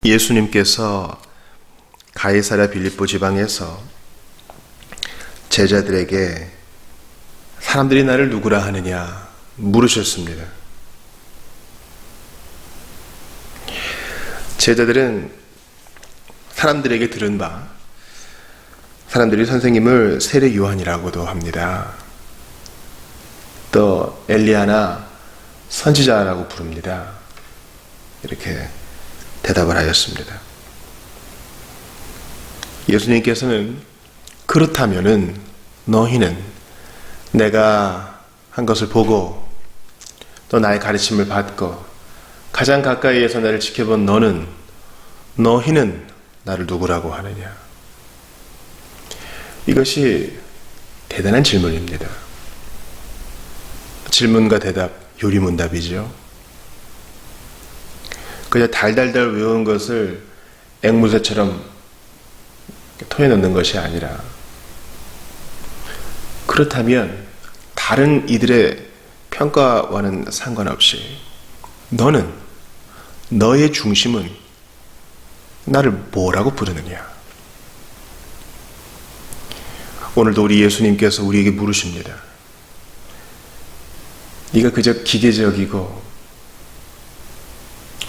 예수님께서 가이사랴 빌립보 지방에서 제자들에게 사람들이 나를 누구라 하느냐 물으셨습니다. 제자들은 사람들에게 들은 바 사람들이 선생님을 세례 요한이라고도 합니다. 또 엘리야나 선지자라고 부릅니다. 이렇게 대답을 하였습니다. 예수님께서는 그렇다면은 너희는 내가 한 것을 보고 또 나의 가르침을 받고 가장 가까이에서 나를 지켜본 너희는 나를 누구라고 하느냐? 이것이 대단한 질문입니다. 질문과 대답, 요리문답이죠. 그냥 달달달 외운 것을 앵무새처럼 토해 넣는 것이 아니라, 그렇다면 다른 이들의 평가와는 상관없이 너의 중심은 나를 뭐라고 부르느냐? 오늘도 우리 예수님께서 우리에게 물으십니다. 네가 그저 기계적이고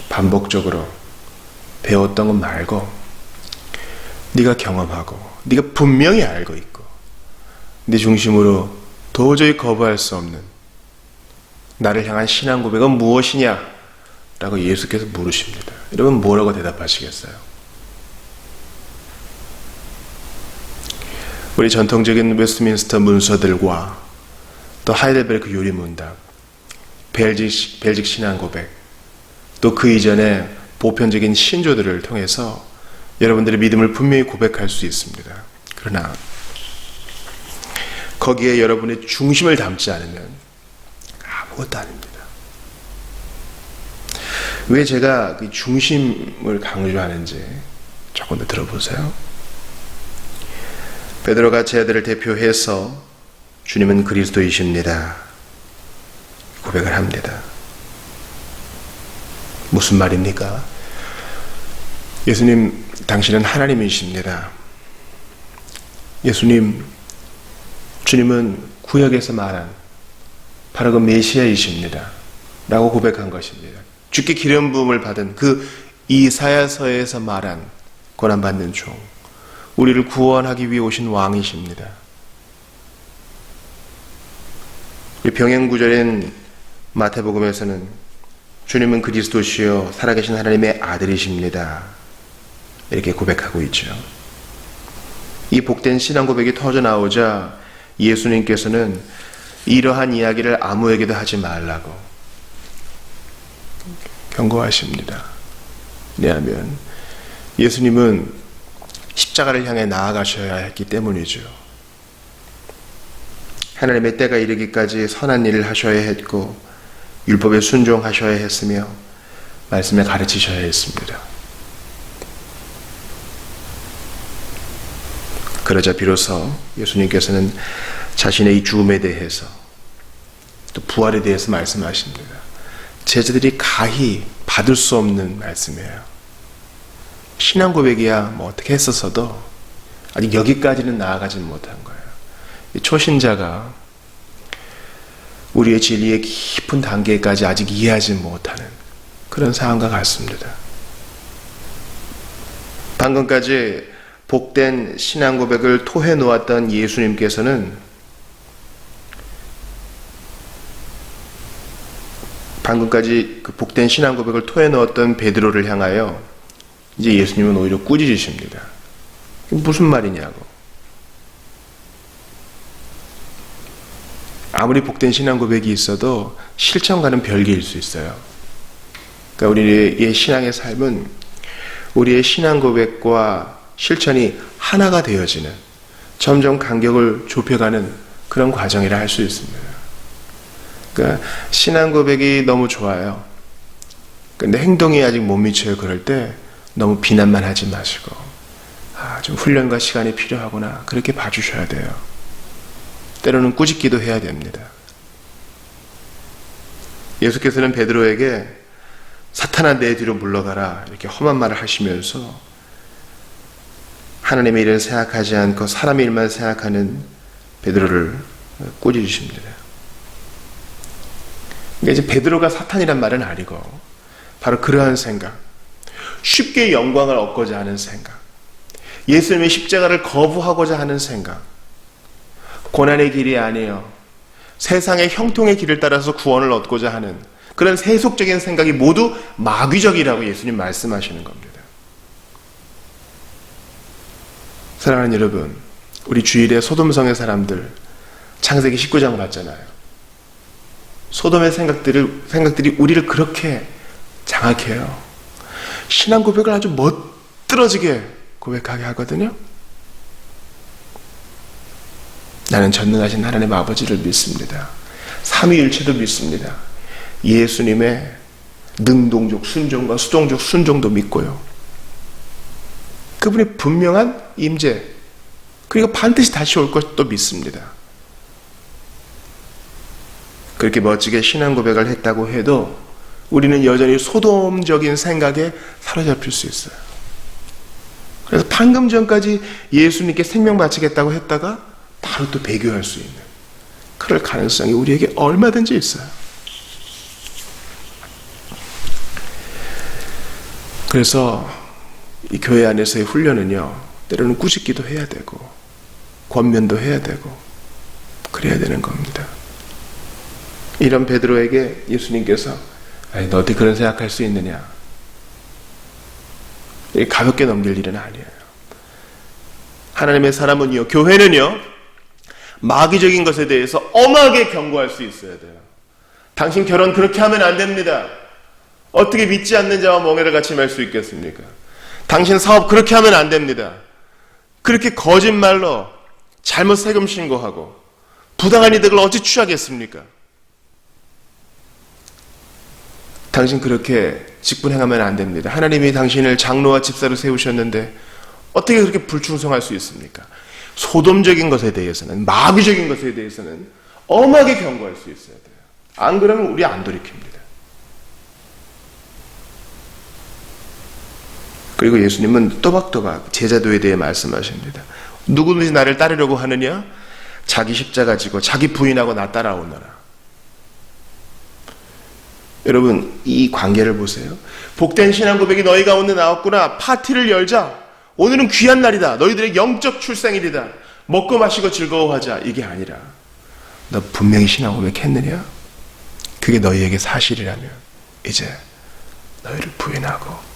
반복적으로 배웠던 것 말고 네가 경험하고 네가 분명히 알고 있고 네 중심으로 도저히 거부할 수 없는 나를 향한 신앙 고백은 무엇이냐? 라고 예수께서 물으십니다. 여러분 뭐라고 대답하시겠어요? 우리 전통적인 웨스트민스터 문서들과 또 하이델베르크 요리문답, 벨직 신앙 고백, 또 그 이전에 보편적인 신조들을 통해서 여러분들의 믿음을 분명히 고백할 수 있습니다. 그러나 거기에 여러분의 중심을 담지 않으면 아무것도 아닙니다. 왜 제가 그 중심을 강조하는지 조금 더 들어보세요. 베드로가 제자들을 대표해서 주님은 그리스도이십니다 고백을 합니다. 무슨 말입니까? 예수님, 당신은 하나님이십니다. 주님은 구약에서 말한 바로 그 메시아이십니다 라고 고백한 것입니다. 주께 기름 부음을 받은 그 이사야서에서 말한 고난받는 종, 우리를 구원하기 위해 오신 왕이십니다. 병행구절인 마태복음에서는 주님은 그리스도시요 살아계신 하나님의 아들이십니다 이렇게 고백하고 있죠. 이 복된 신앙 고백이 터져나오자 예수님께서는 이러한 이야기를 아무에게도 하지 말라고 경고하십니다. 왜냐하면 예수님은 십자가를 향해 나아가셔야 했기 때문이죠. 하나님의 때가 이르기까지 선한 일을 하셔야 했고 율법에 순종하셔야 했으며 말씀에 가르치셔야 했습니다. 그러자 비로소 예수님께서는 자신의 이 죽음에 대해서 또 부활에 대해서 말씀하십니다. 제자들이 가히 받을 수 없는 말씀이에요. 신앙 고백이야 뭐 어떻게 했었어도 아직 여기까지는 나아가지 못한 거예요. 초신자가 우리의 진리의 깊은 단계까지 아직 이해하지 못하는 그런 상황과 같습니다. 방금까지 복된 신앙 고백을 토해 놓았던 예수님께서는 방금까지 그 복된 신앙 고백을 토해 놓았던 베드로를 향하여 이제 예수님은 오히려 꾸짖으십니다. 무슨 말이냐고. 아무리 복된 신앙 고백이 있어도 실천과는 별개일 수 있어요. 그러니까 우리의 신앙의 삶은 우리의 신앙 고백과 실천이 하나가 되어지는, 점점 간격을 좁혀가는 그런 과정이라 할 수 있습니다. 그러니까 신앙 고백이 너무 좋아요. 근데 행동이 아직 못 미쳐요. 그럴 때 너무 비난만 하지 마시고 좀 훈련과 시간이 필요하구나 그렇게 봐주셔야 돼요. 때로는 꾸짖기도 해야 됩니다. 예수께서는 베드로에게 사탄아 내 뒤로 물러가라 이렇게 험한 말을 하시면서 하나님의 일을 생각하지 않고 사람의 일만 생각하는 베드로를 꾸짖으십니다. 그러니까 이제 베드로가 사탄이란 말은 아니고 바로 그러한 생각, 쉽게 영광을 얻고자 하는 생각, 예수님의 십자가를 거부하고자 하는 생각, 고난의 길이 아니에요. 세상의 형통의 길을 따라서 구원을 얻고자 하는 그런 세속적인 생각이 모두 마귀적이라고 예수님 말씀하시는 겁니다. 사랑하는 여러분, 우리 주일에 소돔성의 사람들 창세기 19장 봤잖아요. 소돔의 생각들이 우리를 그렇게 장악해요. 신앙 고백을 아주 멋들어지게 고백하게 하거든요. 나는 전능하신 하나님 아버지를 믿습니다. 삼위일체도 믿습니다. 예수님의 능동적 순종과 수동적 순종도 믿고요. 그분의 분명한 임재, 그리고 반드시 다시 올 것도 믿습니다. 그렇게 멋지게 신앙 고백을 했다고 해도 우리는 여전히 소돔적인 생각에 사로잡힐 수 있어요. 그래서 방금 전까지 예수님께 생명 바치겠다고 했다가 바로 또 배교할 수 있는 그럴 가능성이 우리에게 얼마든지 있어요. 그래서 이 교회 안에서의 훈련은요, 때로는 꾸짖기도 해야 되고 권면도 해야 되고 그래야 되는 겁니다. 이런 베드로에게 예수님께서 아니, 너 어떻게 그런 생각할 수 있느냐, 가볍게 넘길 일은 아니에요. 하나님의 사람은요, 교회는요, 마귀적인 것에 대해서 엄하게 경고할 수 있어야 돼요. 당신 결혼 그렇게 하면 안 됩니다. 어떻게 믿지 않는 자와 멍에를 같이 맬 수 있겠습니까? 당신 사업 그렇게 하면 안 됩니다. 그렇게 거짓말로 잘못 세금 신고하고 부당한 이득을 어찌 취하겠습니까? 당신 그렇게 직분행하면 안 됩니다. 하나님이 당신을 장로와 집사로 세우셨는데 어떻게 그렇게 불충성할 수 있습니까? 소돔적인 것에 대해서는, 마귀적인 것에 대해서는 엄하게 경고할 수 있어야 돼요. 안 그러면 우리 안 돌이킵니다. 그리고 예수님은 또박또박 제자도에 대해 말씀하십니다. 누구든지 나를 따르려고 하느냐? 자기 십자가 지고 자기 부인하고 나 따라오너라. 여러분, 이 관계를 보세요. 복된 신앙 고백이 너희 가운데 나왔구나. 파티를 열자. 오늘은 귀한 날이다. 너희들의 영적 출생일이다. 먹고 마시고 즐거워하자. 이게 아니라 너 분명히 신앙 고백했느냐? 그게 너희에게 사실이라면 이제 너희를 부인하고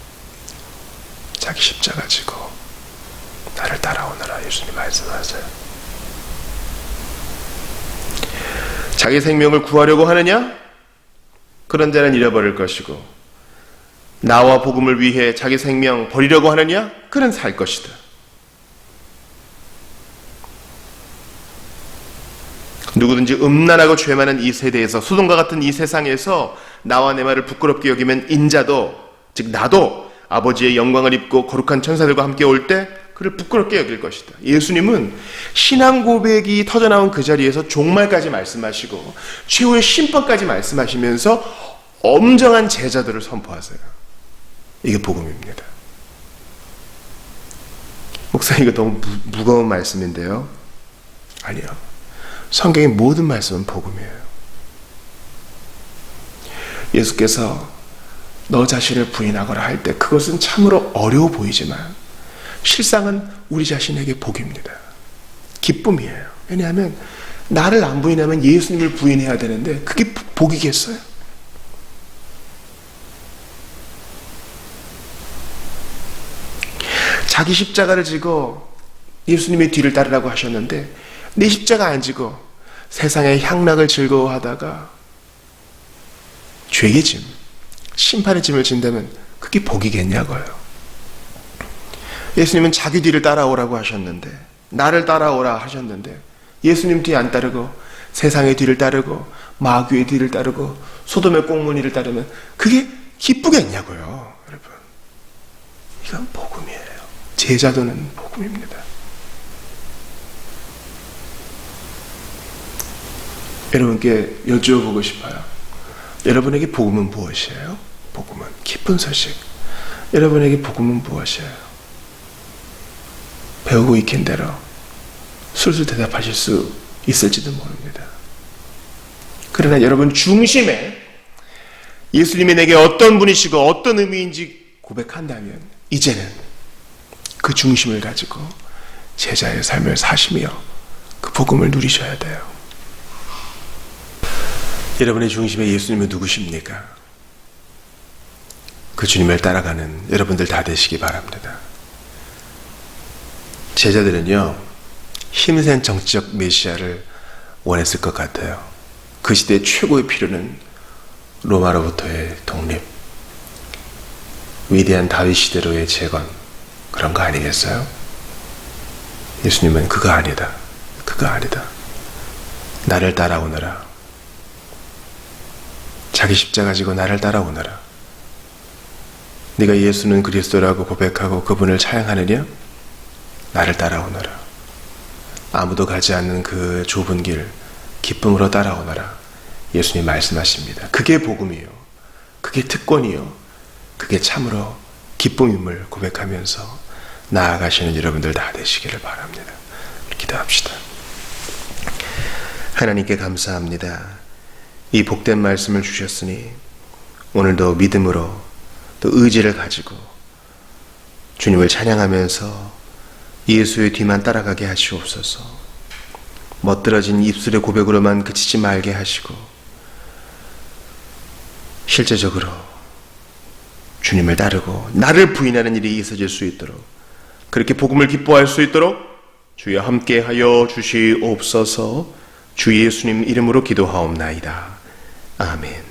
자기 십자가 지고 나를 따라오너라. 예수님 말씀하세요. 자기 생명을 구하려고 하느냐? 그런 자는 잃어버릴 것이고, 나와 복음을 위해 자기 생명 버리려고 하느냐? 그는 살 것이다. 누구든지 음란하고 죄 많은 이 세대에서, 소돔과 같은 이 세상에서 나와 내 말을 부끄럽게 여기면 인자도, 즉 나도 아버지의 영광을 입고 거룩한 천사들과 함께 올 때 그를 부끄럽게 여길 것이다. 예수님은 신앙 고백이 터져나온 그 자리에서 종말까지 말씀하시고 최후의 심판까지 말씀하시면서 엄정한 제자들을 선포하세요. 이게 복음입니다. 목사님, 이거 너무 무거운 말씀인데요. 아니요. 성경의 모든 말씀은 복음이에요. 예수께서 너 자신을 부인하거라 할 때 그것은 참으로 어려워 보이지만 실상은 우리 자신에게 복입니다. 기쁨이에요. 왜냐하면 나를 안 부인하면 예수님을 부인해야 되는데 그게 복이겠어요? 자기 십자가를 지고 예수님의 뒤를 따르라고 하셨는데 내 십자가 안 지고 세상의 향락을 즐거워하다가 죄의 짐, 심판의 짐을 진다면 그게 복이겠냐고요. 예수님은 자기 뒤를 따라오라고 하셨는데, 나를 따라오라 하셨는데 예수님 뒤 안 따르고 세상의 뒤를 따르고 마귀의 뒤를 따르고 소돔의 꽁무니를 따르면 그게 기쁘겠냐고요. 여러분, 이건 복음이에요. 제자도는 복음입니다. 여러분께 여쭈어보고 싶어요. 여러분에게 복음은 무엇이에요? 복음은, 기쁜 소식. 여러분에게 복음은 무엇이에요? 배우고 익힌 대로 술술 대답하실 수 있을지도 모릅니다. 그러나 여러분 중심에 예수님이 내게 어떤 분이시고 어떤 의미인지 고백한다면 이제는 그 중심을 가지고 제자의 삶을 사시며 그 복음을 누리셔야 돼요. 여러분의 중심에 예수님은 누구십니까? 그 주님을 따라가는 여러분들 다 되시기 바랍니다. 제자들은요, 힘센 정치적 메시아를 원했을 것 같아요. 그 시대의 최고의 필요는 로마로부터의 독립, 위대한 다윗 시대로의 재건, 그런 거 아니겠어요? 예수님은 그거 아니다. 그거 아니다. 나를 따라오너라. 자기 십자가 지고 나를 따라오너라. 네가 예수는 그리스도라고 고백하고 그분을 찬양하느냐? 나를 따라오너라. 아무도 가지 않는 그 좁은 길 기쁨으로 따라오너라. 예수님 말씀하십니다. 그게 복음이요, 그게 특권이요, 그게 참으로 기쁨임을 고백하면서 나아가시는 여러분들 다 되시기를 바랍니다. 기도합시다. 하나님께 감사합니다. 이 복된 말씀을 주셨으니 오늘도 믿음으로 또 의지를 가지고 주님을 찬양하면서 예수의 뒤만 따라가게 하시옵소서. 멋들어진 입술의 고백으로만 그치지 말게 하시고 실제적으로 주님을 따르고 나를 부인하는 일이 있어질 수 있도록, 그렇게 복음을 기뻐할 수 있도록 주여 함께하여 주시옵소서. 주 예수님 이름으로 기도하옵나이다. 아멘.